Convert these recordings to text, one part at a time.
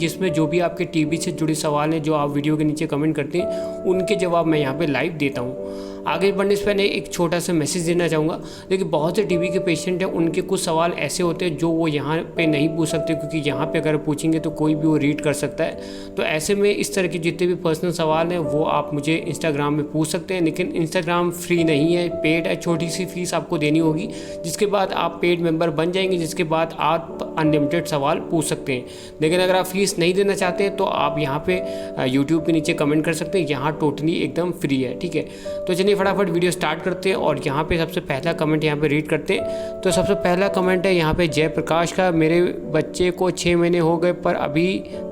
जिसमें जो भी आपके टीबी से जुड़े सवाल हैं, जो आप वीडियो के नीचे कमेंट करते हैं, उनके जवाब मैं यहाँ पे लाइव देता हूँ। आगे बढ़ने से पहले एक छोटा सा मैसेज देना चाहूँगा। देखिए, बहुत से टीबी के पेशेंट हैं, उनके कुछ सवाल ऐसे होते हैं जो वो यहाँ पे नहीं पूछ सकते, क्योंकि यहाँ पे अगर पूछेंगे तो कोई भी वो रीड कर सकता है। तो ऐसे में इस तरह के जितने भी पर्सनल सवाल हैं वो आप मुझे इंस्टाग्राम में पूछ सकते हैं, लेकिन इंस्टाग्राम फ्री नहीं है, पेड है। छोटी सी फीस आपको देनी होगी, जिसके बाद आप पेड मेंबर बन जाएंगे, जिसके बाद आप अनलिमिटेड सवाल पूछ सकते हैं। लेकिन अगर आप फीस नहीं देना चाहते हैं तो आप यहाँ पे यूट्यूब के नीचे कमेंट कर सकते हैं, यहाँ टोटली एकदम फ्री है, ठीक है। तो चलिए फटाफट वीडियो स्टार्ट करते हैं और यहाँ पे सबसे पहला कमेंट यहाँ पे रीड करते हैं। तो सबसे पहला कमेंट है यहाँ पे जयप्रकाश का। मेरे बच्चे को 6 महीने हो गए पर अभी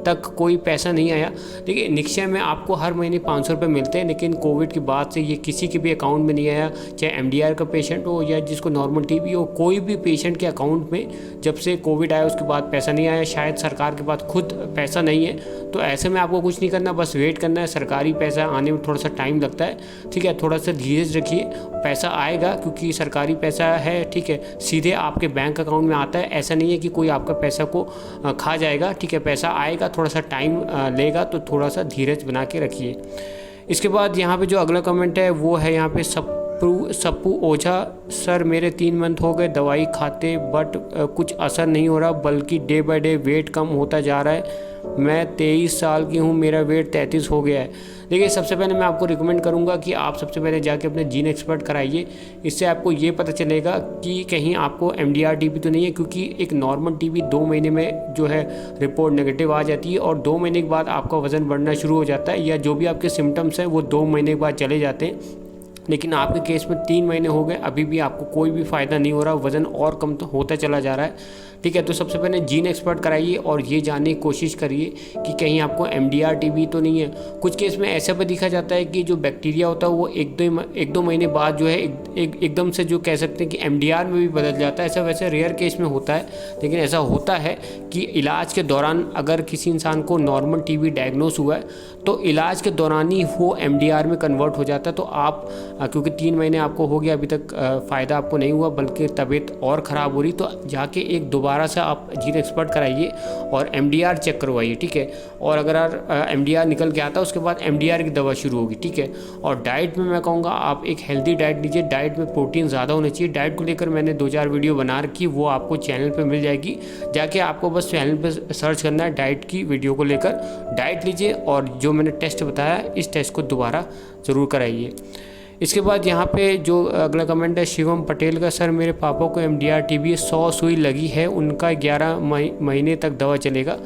तक कोई पैसा नहीं आया। देखिए, निक्षय में आपको हर महीने 500 रुपये मिलते हैं, लेकिन कोविड के बाद से ये किसी के भी अकाउंट में नहीं आया, चाहे एमडीआर का पेशेंट हो या जिसको नॉर्मल टीबी हो, कोई भी पेशेंट के अकाउंट में जब से कोविड आया उसके बाद पैसा नहीं आया। शायद सरकार के पास खुद पैसा नहीं है, तो ऐसे में आपको कुछ नहीं करना, बस वेट करना है। सरकारी पैसा आने में थोड़ा सा टाइम लगता है, ठीक है। थोड़ा सा धीरज रखिए, पैसा आएगा, क्योंकि सरकारी पैसा है, ठीक है, सीधे आपके बैंक अकाउंट में आता है। ऐसा नहीं है कि कोई आपका पैसा को खा जाएगा, ठीक है। पैसा आएगा, थोड़ा सा टाइम लेगा, तो थोड़ा सा धीरज बना के रखिए। इसके बाद यहाँ पे जो अगला कमेंट है वो है यहाँ पे सप्पू ओझा। सर, मेरे 3 मंथ हो गए दवाई खाते, बट कुछ असर नहीं हो रहा, बल्कि डे बाय डे वेट कम होता जा रहा है। मैं 23 साल की हूँ, मेरा वेट 33 हो गया है। देखिए, सबसे पहले मैं आपको रिकमेंड करूँगा कि आप सबसे पहले जाके अपने जीन एक्सपर्ट कराइए। इससे आपको ये पता चलेगा कि कहीं आपको एमडीआर टीबी तो नहीं है, क्योंकि एक नॉर्मल टीबी 2 महीने में जो है रिपोर्ट नेगेटिव आ जाती है और 2 महीने के बाद आपका वज़न बढ़ना शुरू हो जाता है, या जो भी आपके सिम्टम्स हैं वो 2 महीने के बाद चले जाते हैं। लेकिन आपके केस में 3 महीने हो गए, अभी भी आपको कोई भी फ़ायदा नहीं हो रहा, वज़न और कम तो होता चला जा रहा है, ठीक है। तो सबसे पहले जीन एक्सपर्ट कराइए और ये जानने की कोशिश करिए कि कहीं आपको एमडीआर टीबी तो नहीं है। कुछ केस में ऐसा भी देखा जाता है कि जो बैक्टीरिया होता है वो एक दो महीने बाद जो है एकदम से जो कह सकते हैं कि एमडीआर में भी बदल जाता है। ऐसा वैसे रेयर केस में होता है, लेकिन ऐसा होता है कि इलाज के दौरान अगर किसी इंसान को नॉर्मल टीबी डायग्नोस हुआ है तो इलाज के दौरान ही वो एमडीआर में कन्वर्ट हो जाता है। तो आप क्योंकि 3 महीने आपको हो गया, अभी तक फ़ायदा आपको नहीं हुआ, बल्कि तबीयत और ख़राब हो रही, तो जाके एक दोबारा से आप जीन एक्सपर्ट कराइए और एमडीआर चेक करवाइए, ठीक है। और अगर एमडीआर निकल के आता है उसके बाद एमडीआर की दवा शुरू होगी, ठीक है। और डाइट में मैं कहूँगा आप एक हेल्दी डाइट लीजिए, डाइट में प्रोटीन ज़्यादा होना चाहिए। डाइट को लेकर मैंने 2-4 वीडियो बना रखी, वो आपको चैनल पर मिल जाएगी, जाके आपको बस चैनल पर सर्च करना है डाइट की वीडियो को लेकर। डाइट लीजिए और जो मैंने टेस्ट बताया इस टेस्ट को दोबारा ज़रूर कराइए। इसके बाद यहाँ पे जो अगला कमेंट है शिवम पटेल का। सर, मेरे पापा को एमडीआर टीबी 100 सुई लगी है, उनका 11 महीने तक दवा चलेगा।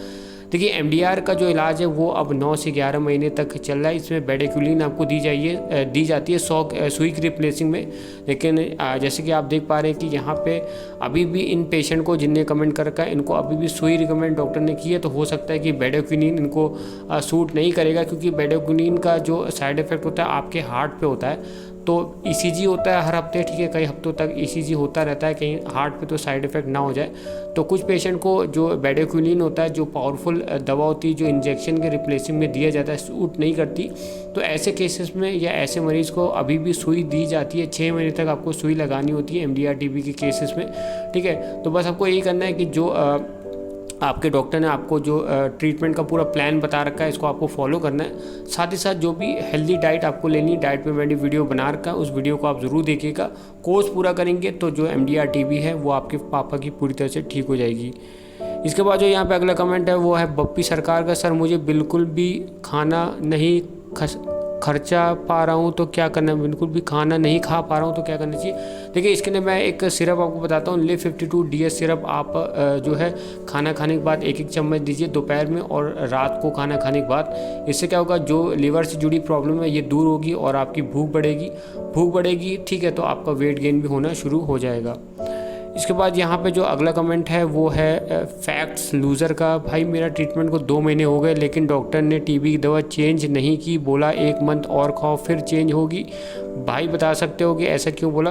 देखिए, एमडीआर का जो इलाज है वो अब 9 से 11 महीने तक चल रहा है। इसमें बेडेक्विलिन आपको दी जाती है 100 सुई की रिप्लेसिंग में। लेकिन जैसे कि आप देख पा रहे हैं कि यहाँ पे अभी भी इन पेशेंट को जिनने कमेंट कर रखा है इनको अभी भी सुई रिकमेंड डॉक्टर ने की है, तो हो सकता है कि बेडेक्विलिन इनको सूट नहीं करेगा, क्योंकि बेडेक्विलिन का जो साइड इफ़ेक्ट होता है आपके हार्ट पे होता है। तो ईसीजी होता है हर हफ्ते, ठीक है, कई हफ्तों तक ईसीजी होता रहता है, कहीं हार्ट पे तो साइड इफ़ेक्ट ना हो जाए। तो कुछ पेशेंट को जो बेडेक्विलिन होता है, जो पावरफुल दवा होती है, जो इंजेक्शन के रिप्लेसिंग में दिया जाता है, सूट नहीं करती। तो ऐसे केसेस में या ऐसे मरीज़ को अभी भी सुई दी जाती है। 6 महीने तक आपको सुई लगानी होती है एमडीआर टीबी के केसेस में, ठीक है। तो बस आपको यही करना है कि जो आपके डॉक्टर ने आपको जो ट्रीटमेंट का पूरा प्लान बता रखा है इसको आपको फॉलो करना है। साथ ही साथ जो भी हेल्दी डाइट आपको लेनी है, डाइट पे मैंने वीडियो बना रखा है, उस वीडियो को आप ज़रूर देखिएगा। कोर्स पूरा करेंगे तो जो एमडीआर टीबी है वो आपके पापा की पूरी तरह से ठीक हो जाएगी। इसके बाद जो यहाँ पे अगला कमेंट है वो है बप्पी सरकार का। सर, मुझे बिल्कुल भी खाना नहीं खर्चा पा रहा हूँ तो क्या करना है, बिल्कुल भी खाना नहीं खा पा रहा हूँ तो क्या करना चाहिए। देखिए, इसके लिए मैं एक सिरप आपको बताता हूँ, लिव 52 DS सिरप। आप जो है खाना खाने के बाद 1-1 चम्मच दीजिए दोपहर में और रात को खाना खाने के बाद। इससे क्या होगा, जो लीवर से जुड़ी प्रॉब्लम है ये दूर होगी और आपकी भूख बढ़ेगी, ठीक है। तो आपका वेट गेन भी होना शुरू हो जाएगा। इसके बाद यहाँ पे जो अगला कमेंट है वो है फैक्ट्स लूज़र का। भाई, मेरा ट्रीटमेंट को 2 महीने हो गए, लेकिन डॉक्टर ने टीबी की दवा चेंज नहीं की, बोला 1 मंथ और खाओ फिर चेंज होगी। भाई, बता सकते हो कि ऐसा क्यों बोला।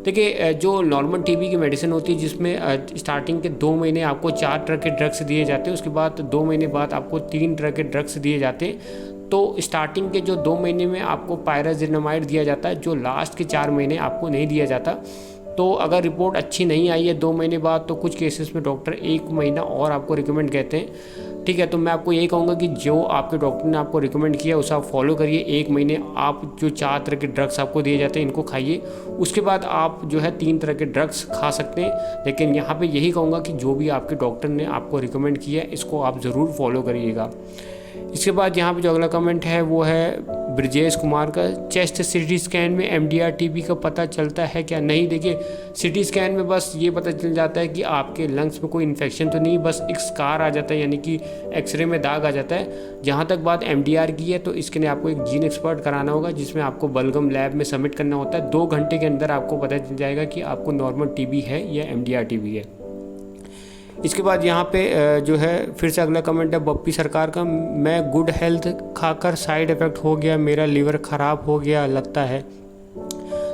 देखिए, जो नॉर्मल टीबी की मेडिसिन होती है जिसमें स्टार्टिंग के 2 महीने आपको 4 तरह के ड्रग्स दिए जाते हैं, उसके बाद 2 महीने बाद आपको 3 तरह के ड्रग्स दिए जाते हैं। तो स्टार्टिंग के जो 2 महीने में आपको पायराजिनामाइड दिया जाता है, जो लास्ट के 4 महीने आपको नहीं दिया जाता। तो अगर रिपोर्ट अच्छी नहीं आई है 2 महीने बाद, तो कुछ केसेस में डॉक्टर 1 महीना और आपको रिकमेंड कहते हैं, ठीक है। तो मैं आपको यही कहूँगा कि जो आपके डॉक्टर ने आपको रिकमेंड किया उसे आप फॉलो करिए। 1 महीने आप जो 4 तरह के ड्रग्स आपको दिए जाते हैं इनको खाइए, उसके बाद आप जो है 3 तरह के ड्रग्स खा सकते हैं। लेकिन यहाँ पे यही कहूँगा कि जो भी आपके डॉक्टर ने आपको रिकमेंड किया है इसको आप ज़रूर फॉलो करिएगा। इसके बाद यहाँ पे जो अगला कमेंट है वो है ब्रजेश कुमार का, चेस्ट सीटी स्कैन में MDR TB का पता चलता है क्या? नहीं, देखिए सीटी स्कैन में बस ये पता चल जाता है कि आपके लंग्स में कोई इन्फेक्शन तो नहीं, बस एक स्कार आ जाता है, यानी कि एक्सरे में दाग आ जाता है। जहाँ तक बात MDR की है तो इसके लिए आपको एक जीन एक्सपर्ट कराना होगा, जिसमें आपको बलगम लैब में सबमिट करना होता है। 2 घंटे के अंदर आपको पता चल जाएगा कि आपको नॉर्मल TB है या MDR TB है। इसके बाद यहाँ पे जो है फिर से अगला कमेंट है बप्पी सरकार का, मैं गुड हेल्थ खाकर साइड इफ़ेक्ट हो गया, मेरा लीवर ख़राब हो गया लगता है।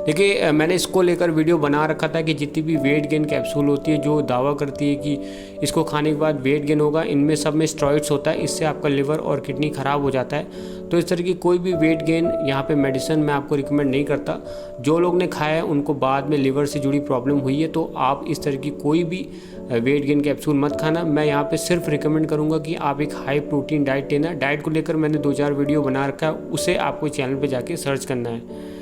देखिए मैंने इसको लेकर वीडियो बना रखा था कि जितनी भी वेट गेन कैप्सूल होती है जो दावा करती है कि इसको खाने के बाद वेट गेन होगा, इनमें सब में स्टेरॉइड्स होता है, इससे आपका लिवर और किडनी ख़राब हो जाता है। तो इस तरह की कोई भी वेट गेन यहाँ पे मेडिसिन मैं आपको रिकमेंड नहीं करता। जो लोग ने खाया है उनको बाद में लिवर से जुड़ी प्रॉब्लम हुई है, तो आप इस तरह की कोई भी वेट गेन कैप्सूल मत खाना। मैं यहाँ पे सिर्फ रिकमेंड करूँगा कि आप एक हाई प्रोटीन डाइट लेना। डाइट को लेकर मैंने 2-4 वीडियो बना रखा है, उसे आपको चैनल पे जाके सर्च करना है।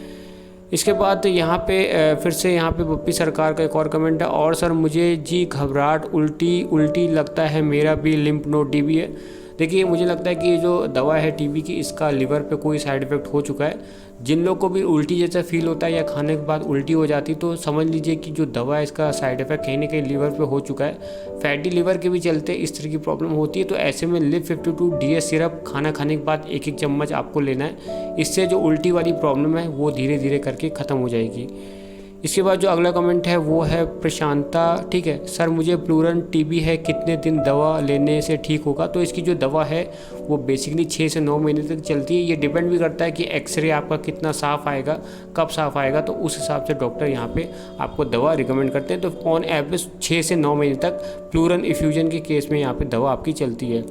इसके बाद यहाँ पे फिर से यहाँ पे बप्पी सरकार का एक और कमेंट है, और सर मुझे जी घबराहट उल्टी लगता है, मेरा भी लिम्फ नोड TB है। देखिए मुझे लगता है कि ये जो दवा है TB की, इसका लिवर पे कोई साइड इफ़ेक्ट हो चुका है। जिन लोग को भी उल्टी जैसा फील होता है या खाने के बाद उल्टी हो जाती, तो समझ लीजिए कि जो दवा है इसका साइड इफ़ेक्ट कहीं ना कहीं लिवर पे हो चुका है। फैटी लिवर के भी चलते इस तरह की प्रॉब्लम होती है। तो ऐसे में लिव 52 DS सिरप खाना खाने के बाद 1-1 चम्मच आपको लेना है। इससे जो उल्टी वाली प्रॉब्लम है वो धीरे धीरे करके ख़त्म हो जाएगी। इसके बाद जो अगला कमेंट है वो है प्रशांता, ठीक है, सर मुझे प्लूरन TB है, कितने दिन दवा लेने से ठीक होगा? तो इसकी जो दवा है वो बेसिकली 6 से 9 महीने तक चलती है। ये डिपेंड भी करता है कि एक्सरे आपका कितना साफ़ आएगा, कब साफ़ आएगा, तो उस हिसाब से डॉक्टर यहाँ पे आपको दवा रिकमेंड करते हैं। तो ऑन एवरेज 6 से 9 महीने तक प्लूरन इफ्यूजन के केस में यहाँ पर दवा आपकी चलती है।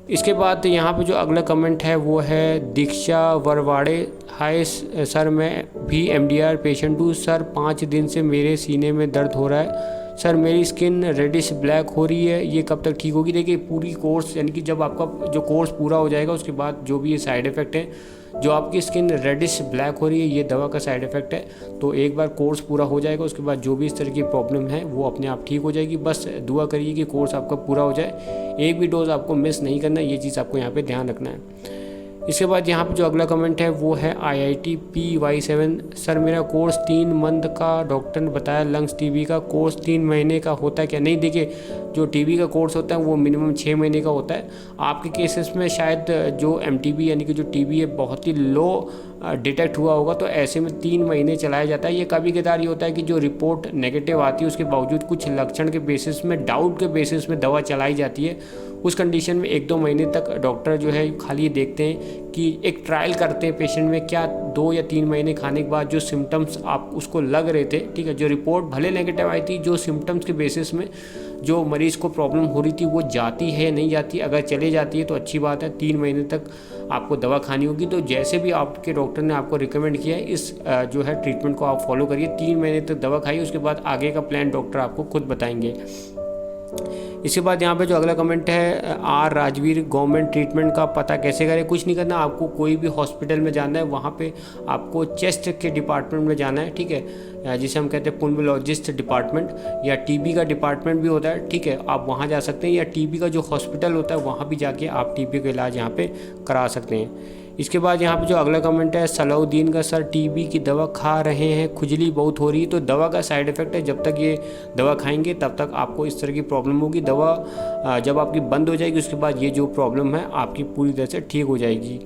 इसके बाद यहाँ पे जो अगला कमेंट है वो है दीक्षा वरवाड़े, हाय सर मैं भी MDR पेशेंट हूँ सर, 5 दिन से मेरे सीने में दर्द हो रहा है सर, मेरी स्किन रेडिश ब्लैक हो रही है, ये कब तक ठीक होगी? देखिए पूरी कोर्स, यानी कि जब आपका जो कोर्स पूरा हो जाएगा उसके बाद जो भी ये साइड इफ़ेक्ट है, जो आपकी स्किन रेडिश ब्लैक हो रही है, ये दवा का साइड इफ़ेक्ट है। तो एक बार कोर्स पूरा हो जाएगा उसके बाद जो भी इस तरह की प्रॉब्लम है वो अपने आप ठीक हो जाएगी। बस दुआ करिए कि कोर्स आपका पूरा हो जाए, एक भी डोज आपको मिस नहीं करना, ये चीज़ आपको यहाँ पे ध्यान रखना है। इसके बाद यहाँ पे जो अगला कमेंट है वो है IIT PY7, सर मेरा कोर्स 3 मंथ का डॉक्टर ने बताया, लंग्स TB का कोर्स 3 महीने का होता है क्या? नहीं, देखिए जो TB का कोर्स होता है वो मिनिमम 6 महीने का होता है। आपके केसेस में शायद जो MTB यानी कि जो TB है बहुत ही लो डिटेक्ट हुआ होगा, तो ऐसे में 3 महीने चलाया जाता है। ये कभी कदार ये होता है कि जो रिपोर्ट नेगेटिव आती है उसके बावजूद कुछ लक्षण के बेसिस में, डाउट के बेसिस में दवा चलाई जाती है। उस कंडीशन में 1-2 महीने तक डॉक्टर जो है खाली ये देखते हैं कि एक ट्रायल करते हैं पेशेंट में, क्या 2 या 3 महीने खाने के बाद जो सिम्टम्स आप उसको लग रहे थे, ठीक है, जो रिपोर्ट भले नेगेटिव आई थी, जो सिम्टम्स के बेसिस में जो मरीज़ को प्रॉब्लम हो रही थी वो जाती है नहीं जाती। अगर चले जाती है तो अच्छी बात है, 3 महीने तक आपको दवा खानी होगी। तो जैसे भी आपके डॉक्टर ने आपको रिकमेंड किया है इस जो है ट्रीटमेंट को आप फॉलो करिए, 3 महीने तक दवा खाइए, उसके बाद आगे का प्लान डॉक्टर आपको खुद बताएंगे। इसके बाद यहाँ पे जो अगला कमेंट है R राजवीर, गवर्नमेंट ट्रीटमेंट का पता कैसे करें? कुछ नहीं करना, आपको कोई भी हॉस्पिटल में जाना है, वहाँ पे आपको चेस्ट के डिपार्टमेंट में जाना है, ठीक है, जिसे हम कहते हैं पुल्मोलॉजिस्ट डिपार्टमेंट, या TB का डिपार्टमेंट भी होता है, ठीक है, आप वहाँ जा सकते हैं, या TB का जो हॉस्पिटल होता है वहाँ भी जाके आप TB का इलाज यहाँ पे करा सकते हैं। इसके बाद यहाँ पे जो अगला कमेंट है सलाउद्दीन का, सर TB की दवा खा रहे हैं, खुजली बहुत हो रही है। तो दवा का साइड इफ़ेक्ट है, जब तक ये दवा खाएंगे तब तक आपको इस तरह की प्रॉब्लम होगी। दवा जब आपकी बंद हो जाएगी उसके बाद ये जो प्रॉब्लम है आपकी पूरी तरह से ठीक हो जाएगी।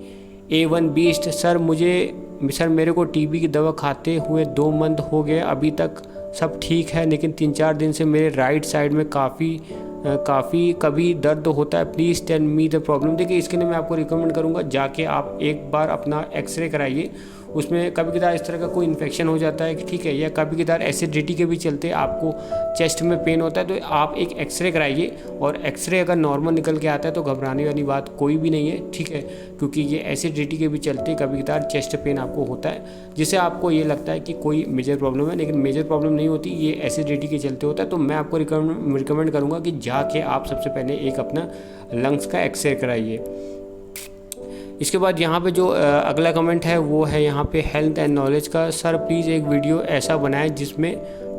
A1 बीस्ट, सर मेरे को TB की दवा खाते हुए 2 मंथ हो गए, अभी तक सब ठीक है, लेकिन 3-4 दिन से मेरे राइट साइड में काफ़ी कभी दर्द होता है, please tell me the problem. देखिए इसके लिए मैं आपको रिकमेंड करूँगा जाके आप एक बार अपना एक्सरे कराइए, उसमें कभी कदार इस तरह का कोई इन्फेक्शन हो जाता है, ठीक है, या कभी कदार एसिडिटी के भी चलते आपको चेस्ट में पेन होता है, तो आप एक एक्सरे कराइए। और एक्सरे अगर नॉर्मल निकल के आता है तो घबराने वाली बात कोई भी नहीं है, ठीक है, क्योंकि ये एसिडिटी के भी चलते कभी कदार चेस्ट पेन आपको होता है, जिससे आपको ये लगता है कि कोई मेजर प्रॉब्लम है, लेकिन मेजर प्रॉब्लम नहीं होती, ये एसिडिटी के चलते होता है। तो मैं आपको रिकमेंड करूँगा कि जाके आप सबसे पहले एक अपना लंग्स का एक्सरे कराइए। इसके बाद यहाँ पे जो अगला कमेंट है वो है यहाँ पे हेल्थ एंड नॉलेज का। सर प्लीज़ एक वीडियो ऐसा बनाएं जिसमें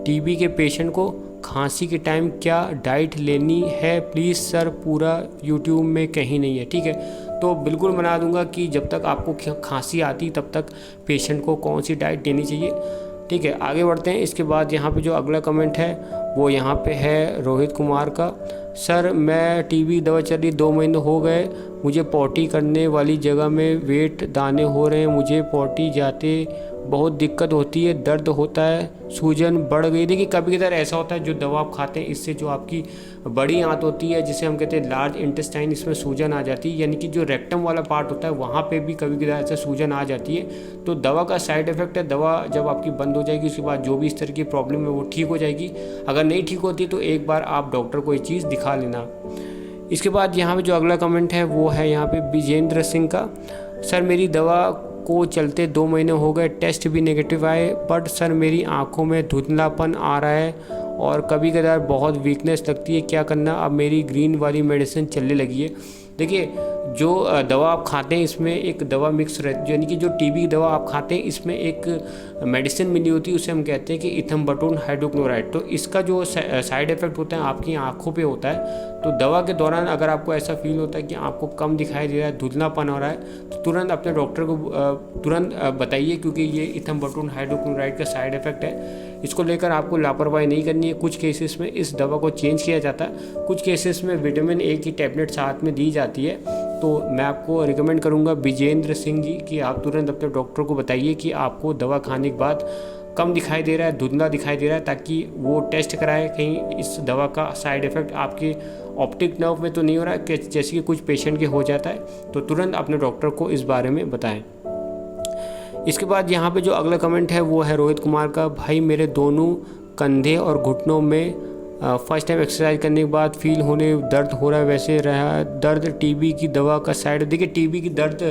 टीबी के पेशेंट को खांसी के टाइम क्या डाइट लेनी है प्लीज़ सर, पूरा यूट्यूब में कहीं नहीं है, ठीक है। तो बिल्कुल बना दूंगा कि जब तक आपको खांसी आती तब तक पेशेंट को कौन सी डाइट देनी चाहिए, ठीक है। आगे बढ़ते हैं। इसके बाद यहाँ पे जो अगला कमेंट है वो यहाँ पे है रोहित कुमार का। सर मैं टीबी दवा चल रही 2 महीने हो गए, मुझे पॉटी करने वाली जगह में वेट दाने हो रहे हैं, मुझे पॉटी जाते बहुत दिक्कत होती है, दर्द होता है, सूजन बढ़ गई। देखिए कभी कभार ऐसा होता है जो दवा आप खाते हैं इससे जो आपकी बड़ी आंत होती है जिसे हम कहते हैं लार्ज इंटेस्टाइन, इसमें सूजन आ जाती है, यानी कि जो रेक्टम वाला पार्ट होता है वहाँ पे भी कभी कभार ऐसा सूजन आ जाती है। तो दवा का साइड इफेक्ट है, दवा जब आपकी बंद हो जाएगी उसके बाद जो भी इस तरह की प्रॉब्लम है वो ठीक हो जाएगी। अगर नहीं ठीक होती तो एक बार आप डॉक्टर को ये चीज़ दिखा लेना। इसके बाद यहाँ पे जो अगला कमेंट है वो है यहाँ पे विजेंद्र सिंह का। सर मेरी दवा को चलते 2 महीने हो गए, टेस्ट भी नेगेटिव आए, बट सर मेरी आंखों में धुंधलापन आ रहा है और कभी कभार बहुत वीकनेस लगती है, क्या करना। अब मेरी ग्रीन वाली मेडिसिन चलने लगी है। देखिए जो दवा आप खाते हैं इसमें एक दवा मिक्स रहती है, यानी कि जो टीबी दवा आप खाते हैं इसमें एक मेडिसिन मिली होती है, उसे हम कहते हैं कि इथम्बटोन हाइड्रोक्लोराइड। तो इसका जो साइड इफेक्ट होता है आपकी आंखों पे होता है। तो दवा के दौरान अगर आपको ऐसा फील होता है कि आपको कम दिखाई दे रहा है, धुंधलापन हो रहा है, तो तुरंत अपने डॉक्टर को तुरंत बताइए, क्योंकि ये इथम्बटोन हाइड्रोक्लोराइड का साइड इफेक्ट है। इसको लेकर आपको लापरवाही नहीं करनी है। कुछ केसेस में इस दवा को चेंज किया जाता है, कुछ केसेस में विटामिन ए की टैबलेट साथ में दी जाती है। तो मैं आपको रिकमेंड करूंगा विजेंद्र सिंह जी कि आप तुरंत अपने डॉक्टर को बताइए कि आपको दवा खाने के बाद कम दिखाई दे रहा है, धुंधला दिखाई दे रहा है, ताकि वो टेस्ट कराए कहीं इस दवा का साइड इफ़ेक्ट आपके ऑप्टिक नर्व में तो नहीं हो रहा है कि जैसे कि कुछ पेशेंट के हो जाता है। तो तुरंत अपने डॉक्टर को इस बारे में बताएं। इसके बाद यहाँ पे जो अगला कमेंट है वो है रोहित कुमार का। भाई मेरे दोनों कंधे और घुटनों में फर्स्ट टाइम एक्सरसाइज करने के बाद फील होने दर्द हो रहा है, वैसे रहा दर्द टीबी की दवा का साइड। देखिए टीबी की दर्द,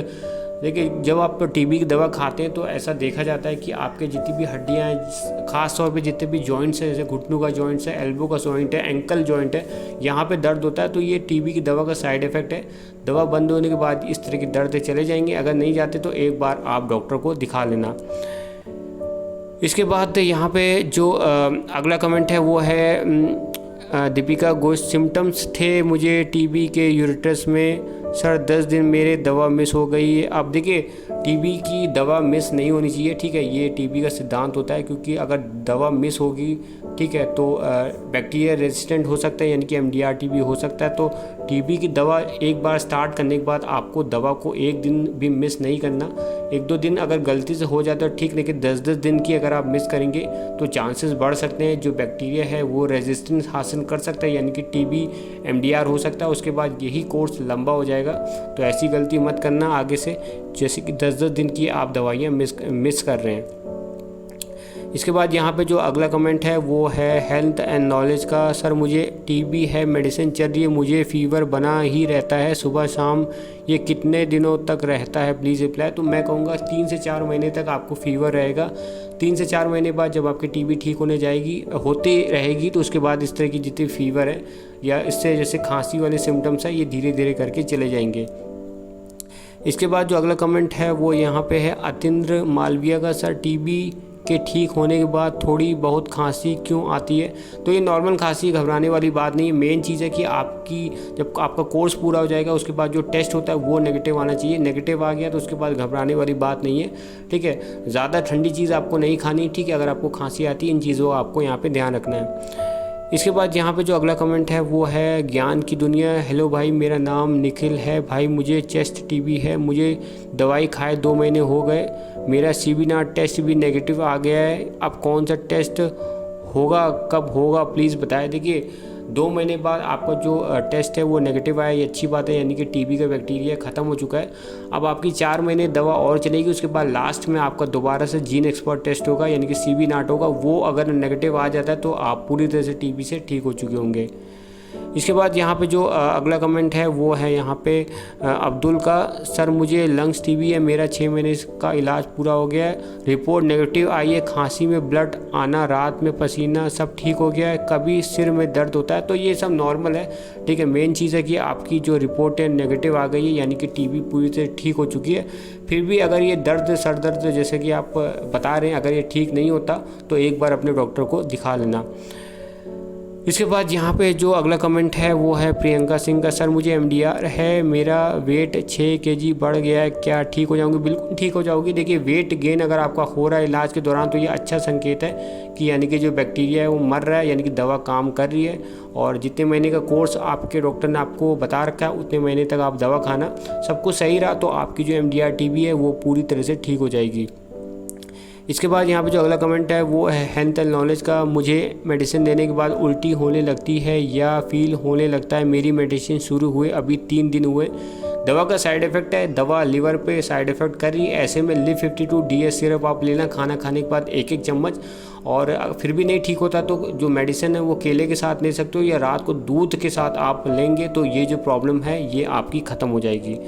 देखिए जब आप टीबी की दवा खाते हैं तो ऐसा देखा जाता है कि आपके जितनी भी हड्डियाँ हैं, ख़ास तौर पे जितने भी जॉइंट्स हैं, जैसे घुटनों का जॉइंट्स है, एल्बो का जॉइंट है, एंकल जॉइंट है, यहाँ पे दर्द होता है। तो ये टीबी की दवा का साइड इफ़ेक्ट है। दवा बंद होने के बाद इस तरह की दर्द चले जाएंगे। अगर नहीं जाते तो एक बार आप डॉक्टर को दिखा लेना। इसके बाद यहाँ पे जो अगला कमेंट है वो है दीपिका घोष। सिम्टम्स थे मुझे टीबी के यूरेटस में, सर 10 दिन मेरे दवा मिस हो गई है। अब देखिए टीबी की दवा मिस नहीं होनी चाहिए, ठीक है, ये टीबी का सिद्धांत होता है, क्योंकि अगर दवा मिस होगी, ठीक है, तो बैक्टीरिया रेजिस्टेंट हो सकता है, यानी कि MDR टीबी हो सकता है। तो टीबी की दवा एक बार स्टार्ट करने के बाद आपको दवा को एक दिन भी मिस नहीं करना। 1-2 दिन अगर गलती से हो जाता है ठीक, लेकिन 10-10 दिन की अगर आप मिस करेंगे तो चांसेस बढ़ सकते हैं, जो बैक्टीरिया है वो रेजिस्टेंस हासिल कर सकता है, यानी कि टीबी MDR हो सकता है। उसके बाद यही कोर्स लंबा हो जाएगा। तो ऐसी गलती मत करना आगे से, जैसे कि 10-10 दिन की आप दवाइयाँ मिस कर रहे हैं। इसके बाद यहाँ पे जो अगला कमेंट है वो है हेल्थ एंड नॉलेज का। सर मुझे टीबी है, मेडिसिन चल रही है, मुझे फ़ीवर बना ही रहता है सुबह शाम, ये कितने दिनों तक रहता है प्लीज़ रिप्लाई। तो मैं कहूँगा 3 से 4 महीने तक आपको फ़ीवर रहेगा। 3 से 4 महीने बाद जब आपकी टीबी ठीक होती रहेगी तो उसके बाद इस तरह की जितनी फ़ीवर है या इससे जैसे खांसी वाले सिम्टम्स है ये धीरे धीरे करके चले जाएंगे। इसके बाद जो अगला कमेंट है वो यहाँ पे है अतिंद्र मालविया का। सर टीबी के ठीक होने के बाद थोड़ी बहुत खांसी क्यों आती है? तो ये नॉर्मल खांसी, घबराने वाली बात नहीं है। मेन चीज़ है कि जब आपका कोर्स पूरा हो जाएगा उसके बाद जो टेस्ट होता है वो नेगेटिव आना चाहिए। नेगेटिव आ गया तो उसके बाद घबराने वाली बात नहीं है, ठीक है। ज़्यादा ठंडी चीज़ आपको नहीं खानी, ठीक है। अगर आपको खांसी आती है इन चीज़ों का आपको यहाँ पर ध्यान रखना है। इसके बाद यहाँ पे जो अगला कमेंट है वो है ज्ञान की दुनिया। हेलो भाई, मेरा नाम निखिल है। भाई मुझे चेस्ट टीबी है, मुझे दवाई खाए 2 महीने हो गए, मेरा CBNA टेस्ट भी नेगेटिव आ गया है। अब कौन सा टेस्ट होगा, कब होगा, प्लीज़ बताएं। देखिए 2 महीने बाद आपका जो टेस्ट है वो नेगेटिव आया, ये अच्छी बात है, यानी कि टीबी का बैक्टीरिया ख़त्म हो चुका है। अब आपकी 4 महीने दवा और चलेगी, उसके बाद लास्ट में आपका दोबारा से जीन एक्सपर्ट टेस्ट होगा, यानी कि CB नाट होगा। वो अगर नेगेटिव आ जाता है तो आप पूरी तरह से टीबी से ठीक हो चुके होंगे। इसके बाद यहाँ पे जो अगला कमेंट है वो है यहाँ पे अब्दुल का, सर मुझे लंग्स टीबी है, मेरा 6 महीने का इलाज पूरा हो गया है, रिपोर्ट नेगेटिव आई है, खांसी में ब्लड आना, रात में पसीना, सब ठीक हो गया है, कभी सिर में दर्द होता है, तो ये सब नॉर्मल है, ठीक है। मेन चीज़ है कि आपकी जो रिपोर्ट है नेगेटिव आ गई है, यानी कि टीबी पूरी तरह ठीक हो चुकी है। फिर भी अगर ये दर्द, सर दर्द जैसे कि आप बता रहे हैं, अगर ये ठीक नहीं होता तो एक बार अपने डॉक्टर को दिखा लेना। इसके बाद यहाँ पे जो अगला कमेंट है वो है प्रियंका सिंह का, सर मुझे MDR है, मेरा वेट 6 kg बढ़ गया है, क्या ठीक हो जाऊँगी? बिल्कुल ठीक हो जाओगी। देखिए, वेट गेन अगर आपका हो रहा है इलाज के दौरान तो ये अच्छा संकेत है कि यानी कि जो बैक्टीरिया है वो मर रहा है, यानी कि दवा काम कर रही है। और जितने महीने का कोर्स आपके डॉक्टर ने आपको बता रखा है उतने महीने तक आप दवा खाना, सब कुछ सही रहा तो आपकी जो MDR TB है वो पूरी तरह से ठीक हो जाएगी। इसके बाद यहाँ पे जो अगला कमेंट है वो है हेल्थ एंड नॉलेज का, मुझे मेडिसिन देने के बाद उल्टी होने लगती है या फील होने लगता है, मेरी मेडिसिन शुरू हुए अभी 3 दिन हुए, दवा का साइड इफ़ेक्ट है, दवा लिवर पे साइड इफ़ेक्ट कर रही है, ऐसे में लिव 52 DS सिरप आप लेना खाना खाने के बाद 1-1 चम्मच, और फिर भी नहीं ठीक होता तो जो मेडिसिन है वो केले के साथ ले सकते हो या रात को दूध के साथ आप लेंगे तो ये जो प्रॉब्लम है ये आपकी ख़त्म हो जाएगी।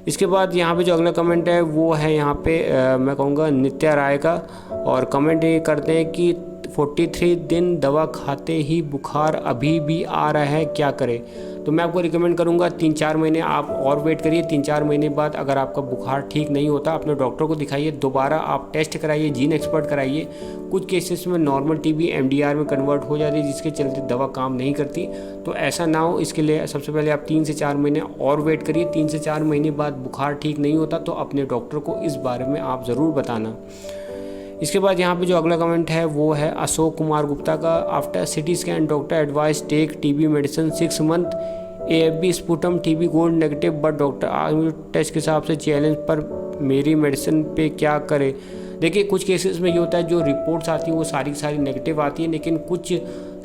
इसके बाद यहाँ पे जो अगला कमेंट है वो है यहाँ पे मैं कहूँगा नित्या राय का, और कमेंट ये करते हैं कि 43 दिन दवा खाते ही बुखार अभी भी आ रहा है, क्या करें? तो मैं आपको रिकमेंड करूँगा 3-4 महीने आप और वेट करिए। 3-4 महीने बाद अगर आपका बुखार ठीक नहीं होता अपने डॉक्टर को दिखाइए, दोबारा आप टेस्ट कराइए, जीन एक्सपर्ट कराइए। कुछ केसेस में नॉर्मल TB MDR में कन्वर्ट हो जाती है जिसके चलते दवा काम नहीं करती, तो ऐसा ना हो इसके लिए सबसे पहले आप 3 से 4 महीने और वेट करिए। 3 से 4 महीने बाद बुखार ठीक नहीं होता तो अपने डॉक्टर को इस बारे में आप ज़रूर बताना। इसके बाद यहाँ पे जो अगला कमेंट है वो है अशोक कुमार गुप्ता का, after CT scan doctor advice take TB medicine 6 month, AFB sputum TB gold negative, but doctor आज टेस्ट के हिसाब से चैलेंज पर मेरी मेडिसिन पे क्या करे? देखिए, कुछ केसेस में ये होता है जो रिपोर्ट्स आती हैं वो सारी की सारी नेगेटिव आती है, लेकिन कुछ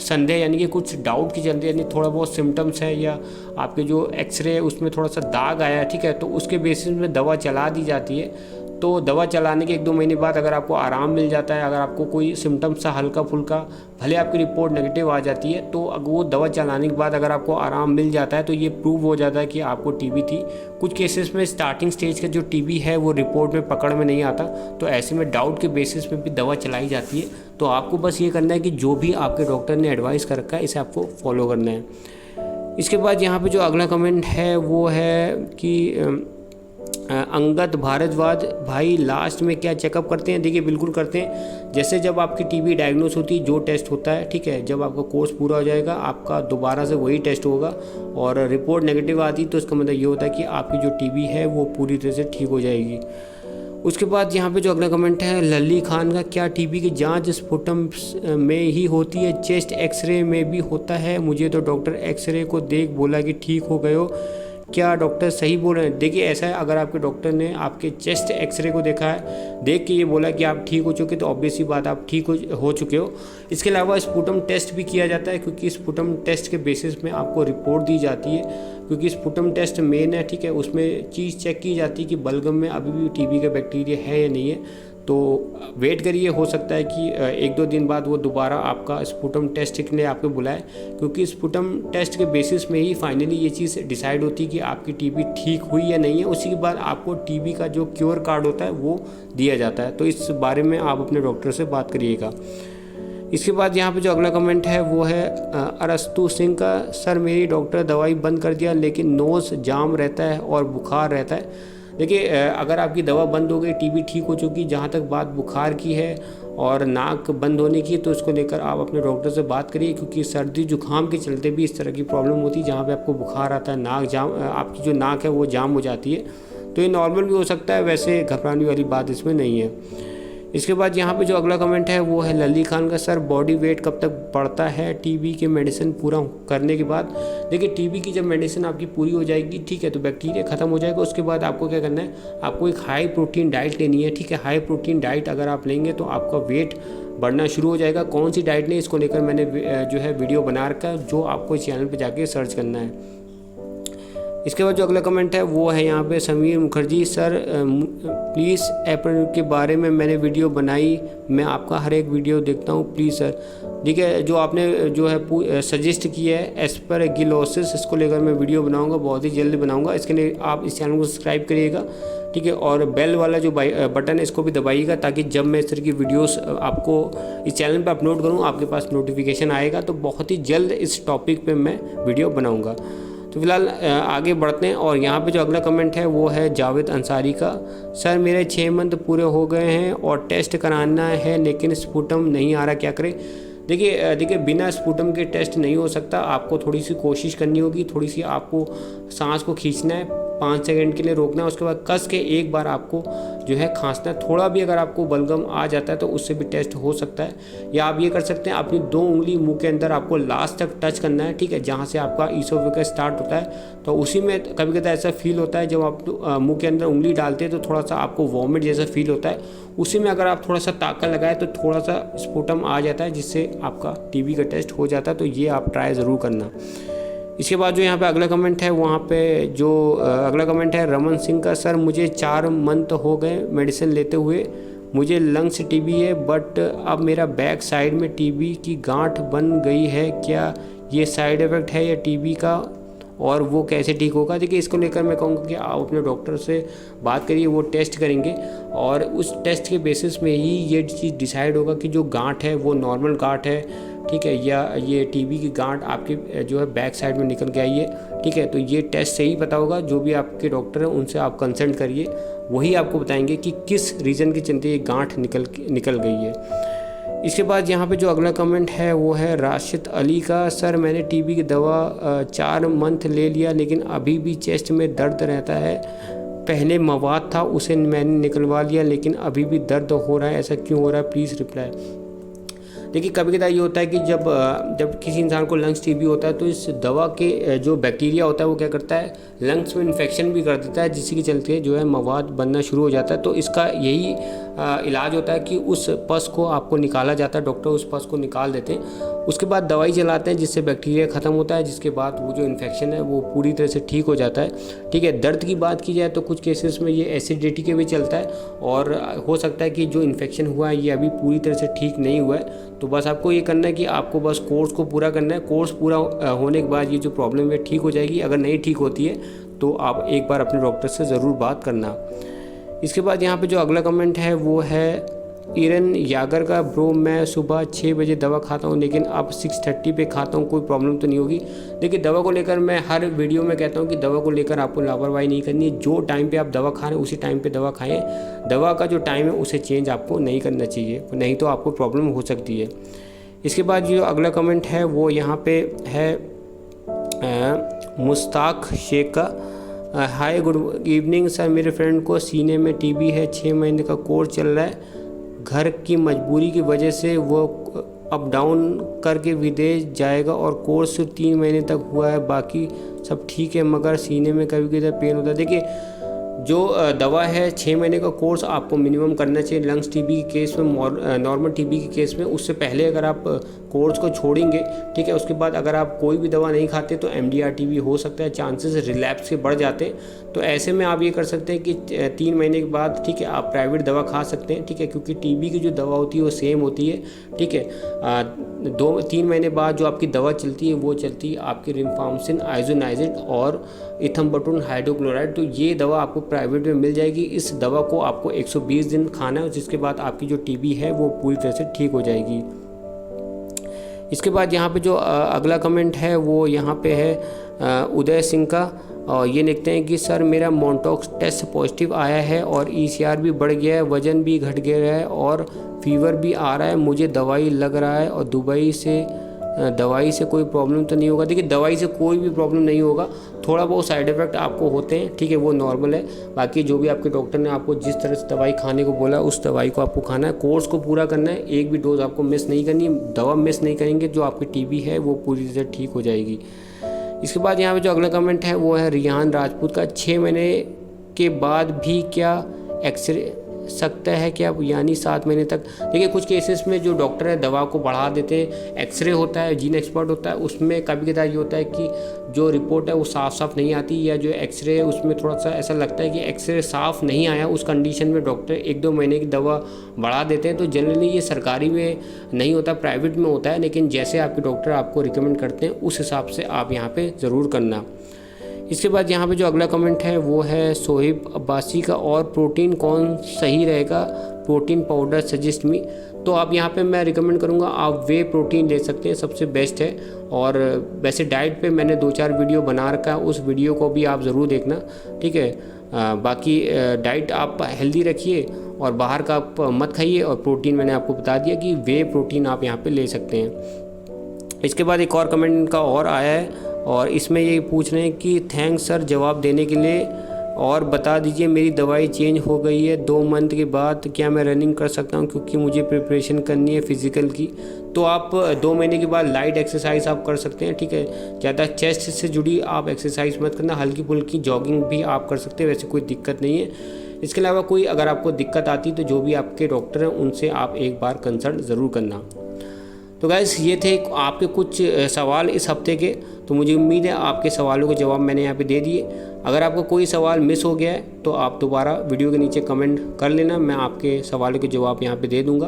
संदेह यानी कि कुछ डाउट के चलते, यानी थोड़ा बहुत सिम्टम्स है या आपके जो एक्सरे है उसमें थोड़ा सा दाग आया है, ठीक है, तो उसके बेसिस में दवा चला दी जाती है। तो दवा चलाने के 1-2 महीने बाद अगर आपको आराम मिल जाता है, अगर आपको कोई सिम्टम्स सा हल्का फुल्का, भले आपकी रिपोर्ट नेगेटिव आ जाती है, तो अगर वो दवा चलाने के बाद अगर आपको आराम मिल जाता है तो ये प्रूव हो जाता है कि आपको TB थी। कुछ केसेस में स्टार्टिंग स्टेज का जो TB है वो रिपोर्ट में पकड़ में नहीं आता, तो ऐसे में डाउट के बेसिस में भी दवा चलाई जाती है। तो आपको बस ये करना है कि जो भी आपके डॉक्टर ने एडवाइस कर रखा है इसे आपको फॉलो करना है। इसके बाद यहाँ पे जो अगला कमेंट है वो है कि अंगद भारद्वाज, भाई लास्ट में क्या चेकअप करते हैं? देखिए, बिल्कुल करते हैं। जैसे जब आपकी TB डायग्नोस होती है, जो टेस्ट होता है, ठीक है, जब आपका कोर्स पूरा हो जाएगा आपका दोबारा से वही टेस्ट होगा और रिपोर्ट नेगेटिव आती तो इसका मतलब ये होता है कि आपकी जो TB है वो पूरी तरह से ठीक हो जाएगी। उसके बाद यहाँ पे जो अगला कमेंट है लल्ली खान का, क्या TB की जांच स्पुटम में ही होती है, चेस्ट एक्सरे में भी होता है? मुझे तो डॉक्टर एक्सरे को देख बोला कि ठीक हो गए हो, क्या डॉक्टर सही बोल रहे हैं? देखिए, ऐसा है, अगर आपके डॉक्टर ने आपके चेस्ट एक्सरे को देखा है, देख के ये बोला कि आप ठीक हो चुके, तो ऑब्वियस ही बात आप ठीक हो चुके हो। इसके अलावा स्पुटम टेस्ट भी किया जाता है, क्योंकि स्पुटम टेस्ट के बेसिस में आपको रिपोर्ट दी जाती है, क्योंकि स्पुटम टेस्ट मेन है, ठीक है, उसमें चीज़ चेक की जाती है कि बलगम में अभी भी TB का बैक्टीरिया है या नहीं है। तो वेट करिए, हो सकता है कि 1-2 दिन बाद वो दोबारा आपका स्पुटम टेस्ट के लिए आपको बुलाए, क्योंकि स्पुटम टेस्ट के बेसिस में ही फाइनली ये चीज़ डिसाइड होती है कि आपकी TB ठीक हुई या नहीं है। उसी के बाद आपको TB का जो क्योर कार्ड होता है वो दिया जाता है। तो इस बारे में आप अपने डॉक्टर से बात करिएगा। इसके बाद यहाँ पे जो अगला कमेंट है वो है अरस्तु सिंह का, सर मेरी डॉक्टर दवाई बंद कर दिया लेकिन नोज़ जाम रहता है और बुखार रहता है। देखिए, अगर आपकी दवा बंद हो गई, TB ठीक हो चुकी, जहाँ तक बात बुखार की है और नाक बंद होने की, तो इसको लेकर आप अपने डॉक्टर से बात करिए, क्योंकि सर्दी जुकाम के चलते भी इस तरह की प्रॉब्लम होती है, जहाँ पे आपको बुखार आता है, नाक जाम, आपकी जो नाक है वो जाम हो जाती है। तो ये नॉर्मल भी हो सकता है, वैसे घबराने वाली बात इसमें नहीं है। इसके बाद यहाँ पे जो अगला कमेंट है वो है लल्ली खान का, सर बॉडी वेट कब तक बढ़ता है TB के मेडिसिन पूरा करने के बाद? देखिए, TB की जब मेडिसिन आपकी पूरी हो जाएगी, ठीक है, तो बैक्टीरिया ख़त्म हो जाएगा। उसके बाद आपको क्या करना है, आपको एक हाई प्रोटीन डाइट लेनी है, ठीक है। हाई प्रोटीन डाइट अगर आप लेंगे तो आपका वेट बढ़ना शुरू हो जाएगा। कौन सी डाइट नहीं, इसको लेकर मैंने जो है वीडियो बना रखा है, जो आपको इस चैनल पर जाके सर्च करना है। इसके बाद जो अगला कमेंट है वो है यहाँ पे Sameer Mukherjee, sir please app के बारे में मैंने वीडियो बनाई, मैं आपका हर एक वीडियो देखता हूँ, प्लीज़ सर। ठीक है, जो आपने जो है सजेस्ट किया है एस्परगिलोसिस, इसको लेकर मैं वीडियो बनाऊंगा, बहुत ही जल्द बनाऊंगा। इसके लिए आप इस चैनल को सब्सक्राइब करिएगा, ठीक है, और बेल वाला जो बटन है इसको भी दबाइएगा, ताकि जब मैं इस तरह की वीडियोस आपको इस चैनल पर अपलोड करूँ आपके पास नोटिफिकेशन आएगा। तो बहुत ही जल्द इस टॉपिक पर मैं वीडियो बनाऊँगा। तो फिलहाल आगे बढ़ते हैं, और यहाँ पे जो अगला कमेंट है वो है जावेद अंसारी का, सर मेरे 6 मंथ पूरे हो गए हैं और टेस्ट कराना है लेकिन स्पुटम नहीं आ रहा, क्या करें। देखिए बिना स्पुटम के टेस्ट नहीं हो सकता, आपको थोड़ी सी कोशिश करनी होगी, थोड़ी सी आपको सांस को खींचना है, 5 सेकंड के लिए रोकना है, उसके बाद कस के एक बार आपको जो है खांसना है। थोड़ा भी अगर आपको बलगम आ जाता है तो उससे भी टेस्ट हो सकता है। या आप ये कर सकते हैं, अपनी 2 उंगली मुंह के अंदर आपको लास्ट तक टच करना है, ठीक है, जहाँ से आपका ईसोफेगस स्टार्ट होता है। तो उसी में कभी कभी ऐसा फील होता है, जब आप मुंह के अंदर उंगली डालते हैं तो थोड़ा सा आपको वॉमिट जैसा फील होता है, उसी में अगर आप थोड़ा सा ताकत लगाए तो थोड़ा सा स्पुटम आ जाता है, जिससे आपका टीबी का टेस्ट हो जाता है। तो ये आप ट्राई ज़रूर करना। इसके बाद जो यहाँ पे अगला कमेंट है, वहाँ पे जो अगला कमेंट है रमन सिंह का, सर मुझे 4 मंथ हो गए मेडिसिन लेते हुए, मुझे लंग्स टीबी है, बट अब मेरा बैक साइड में टीबी की गांठ बन गई है, क्या ये साइड इफ़ेक्ट है या टीबी का, और वो कैसे ठीक होगा। देखिए इसको लेकर मैं कहूँगा कि आप अपने डॉक्टर से बात करिए, वो टेस्ट करेंगे, और उस टेस्ट के बेसिस में ही ये चीज़ डिसाइड होगा कि जो गांठ है वो नॉर्मल गांठ है, ठीक है, या ये टीबी की गांठ आपकी जो है बैक साइड में निकल के आई है, ठीक है। तो ये टेस्ट से ही पता होगा। जो भी आपके डॉक्टर हैं उनसे आप कंसल्ट करिए, वही आपको बताएंगे कि किस रीज़न के चलते ये गांठ निकल गई है। इसके बाद यहाँ पे जो अगला कमेंट है वो है राशिद अली का, सर मैंने टीबी की दवा 4 मंथ ले लिया लेकिन अभी भी चेस्ट में दर्द रहता है, पहले मवाद था उसे मैंने निकलवा लिया लेकिन अभी भी दर्द हो रहा है, ऐसा क्यों हो रहा है, प्लीज़ रिप्लाई। देखिए कभी कभी ये होता है कि जब किसी इंसान को लंग्स टीबी होता है तो इस दवा के जो बैक्टीरिया होता है वो क्या करता है, लंग्स में इन्फेक्शन भी कर देता है, जिसके चलते जो है मवाद बनना शुरू हो जाता है। तो इसका यही इलाज होता है कि उस पस को आपको निकाला जाता है, डॉक्टर उस पस को निकाल देते हैं, उसके बाद दवाई चलाते हैं जिससे बैक्टीरिया ख़त्म होता है, जिसके बाद वो जो इन्फेक्शन है वो पूरी तरह से ठीक हो जाता है। ठीक है, दर्द की बात की जाए तो कुछ केसेस में ये एसिडिटी के भी चलता है, और हो सकता है कि जो इन्फेक्शन हुआ है ये अभी पूरी तरह से ठीक नहीं हुआ है। तो बस आपको ये करना है कि आपको बस कोर्स को पूरा करना है, कोर्स पूरा होने के बाद ये जो प्रॉब्लम है ठीक हो जाएगी। अगर नहीं ठीक होती है तो आप एक बार अपने डॉक्टर से ज़रूर बात करना। इसके बाद यहाँ पे जो अगला कमेंट है वो है इरन यागर का, ब्रो मैं सुबह 6 बजे दवा खाता हूँ लेकिन अब 6:30 पे खाता हूँ, कोई प्रॉब्लम तो नहीं होगी। देखिए दवा को लेकर मैं हर वीडियो में कहता हूँ कि दवा को लेकर आपको लापरवाही नहीं करनी है, जो टाइम पे आप दवा खा रहे हैं उसी टाइम पे दवा खाएँ, दवा का जो टाइम है उसे चेंज आपको नहीं करना चाहिए, नहीं तो आपको प्रॉब्लम हो सकती है। इसके बाद जो अगला कमेंट है वो यहाँ पे है मुश्ताक शेख का, हाय गुड इवनिंग सर, मेरे फ्रेंड को सीने में टीबी है, 6 महीने का कोर्स चल रहा है, घर की मजबूरी की वजह से वो अप डाउन करके विदेश जाएगा और कोर्स 3 महीने तक हुआ है, बाकी सब ठीक है मगर सीने में कभी कभी पेन होता है। देखिए जो दवा है 6 महीने का कोर्स आपको मिनिमम करना चाहिए लंग्स टीबी के केस में, नॉर्मल टीबी के केस में। उससे पहले अगर आप कोर्स को छोड़ेंगे, ठीक है, उसके बाद अगर आप कोई भी दवा नहीं खाते तो MDR टीबी हो सकता है, चांसेस रिलैप्स के बढ़ जाते हैं। तो ऐसे में आप ये कर सकते हैं कि 3 महीने के बाद, ठीक है, आप प्राइवेट दवा खा सकते हैं, ठीक है, क्योंकि टीबी की जो दवा होती है वो सेम होती है, ठीक है। 2-3 महीने बाद जो आपकी दवा चलती है वो चलती है आपकी रिम्फामसिन, आइसोनाइजिड और इथम्बटून हाइड्रोक्लोराइड। तो ये दवा आपको प्राइवेट में मिल जाएगी। इस दवा को आपको 120 दिन खाना है, जिसके बाद आपकी जो टीबी है वो पूरी तरह से ठीक हो जाएगी। इसके बाद यहाँ पे जो अगला कमेंट है वो यहाँ पे है उदय सिंह का, और ये लिखते हैं कि सर मेरा मोंटॉक्स टेस्ट पॉजिटिव आया है और ECR भी बढ़ गया है, वज़न भी घट गया है और फीवर भी आ रहा है, मुझे दवाई लग रहा है और दवाई से कोई प्रॉब्लम तो नहीं होगा। देखिए दवाई से कोई भी प्रॉब्लम नहीं होगा, थोड़ा बहुत साइड इफ़ेक्ट आपको होते हैं, ठीक है, वो नॉर्मल है। बाकी जो भी आपके डॉक्टर ने आपको जिस तरह से दवाई खाने को बोला उस दवाई को आपको खाना है, कोर्स को पूरा करना है, एक भी डोज आपको मिस नहीं करनी, दवा मिस नहीं करेंगे, जो आपकी टीबी है वो पूरी तरह ठीक हो जाएगी। इसके बाद यहाँ पे जो अगला कमेंट है वो है रियान राजपूत का, 6 महीने के बाद भी क्या सकता है कि आप यानी 7 महीने तक। देखिए कुछ केसेस में जो डॉक्टर है दवा को बढ़ा देते हैं, एक्सरे होता है, जीन एक्सपर्ट होता है, उसमें कभी कदार ये होता है कि जो रिपोर्ट है वो साफ साफ नहीं आती, या जो एक्सरे है उसमें थोड़ा सा ऐसा लगता है कि एक्सरे साफ नहीं आया, उस कंडीशन में डॉक्टर 1-2 महीने की दवा बढ़ा देते हैं। तो जनरली ये सरकारी में नहीं होता, प्राइवेट में होता है, लेकिन जैसे आपके डॉक्टर आपको रिकमेंड करते हैं उस हिसाब से आप यहाँ पे ज़रूर करना। इसके बाद यहाँ पे जो अगला कमेंट है वो है सोहेब अब्बासी का, और प्रोटीन कौन सही रहेगा, प्रोटीन पाउडर सजेस्ट मी। तो आप यहाँ पे मैं रिकमेंड करूँगा आप वे प्रोटीन ले सकते हैं, सबसे बेस्ट है। और वैसे डाइट पे मैंने 2-4 वीडियो बना रखा है, उस वीडियो को भी आप ज़रूर देखना, ठीक है। बाकी डाइट आप हेल्दी रखिए और बाहर का आप मत खाइए, और प्रोटीन मैंने आपको बता दिया कि वे प्रोटीन आप यहाँ पे ले सकते हैं। इसके बाद एक और कमेंट इनका और आया है, और इसमें ये पूछ रहे हैं कि थैंक्स सर जवाब देने के लिए, और बता दीजिए मेरी दवाई चेंज हो गई है 2 मंथ के बाद, क्या मैं रनिंग कर सकता हूँ, क्योंकि मुझे प्रिपरेशन करनी है फिज़िकल की। तो आप 2 महीने के बाद लाइट एक्सरसाइज आप कर सकते हैं, ठीक है। ज़्यादा चेस्ट से जुड़ी आप एक्सरसाइज मत करना, हल्की फुल्की जॉगिंग भी आप कर सकते हैं, वैसे कोई दिक्कत नहीं है। इसके अलावा कोई अगर आपको दिक्कत आती तो जो भी आपके डॉक्टर हैं उनसे आप एक बार कंसल्ट ज़रूर करना। तो गाइस ये थे आपके कुछ सवाल इस हफ्ते के। तो मुझे उम्मीद है आपके सवालों के जवाब मैंने यहाँ पे दे दिए। अगर आपको कोई सवाल मिस हो गया है तो आप दोबारा वीडियो के नीचे कमेंट कर लेना, मैं आपके सवालों के जवाब यहाँ पे दे दूँगा।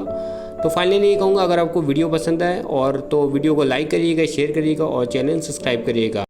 तो फाइनली ये कहूँगा, अगर आपको वीडियो पसंद आए और तो वीडियो को लाइक करिएगा, शेयर करिएगा और चैनल सब्सक्राइब करिएगा।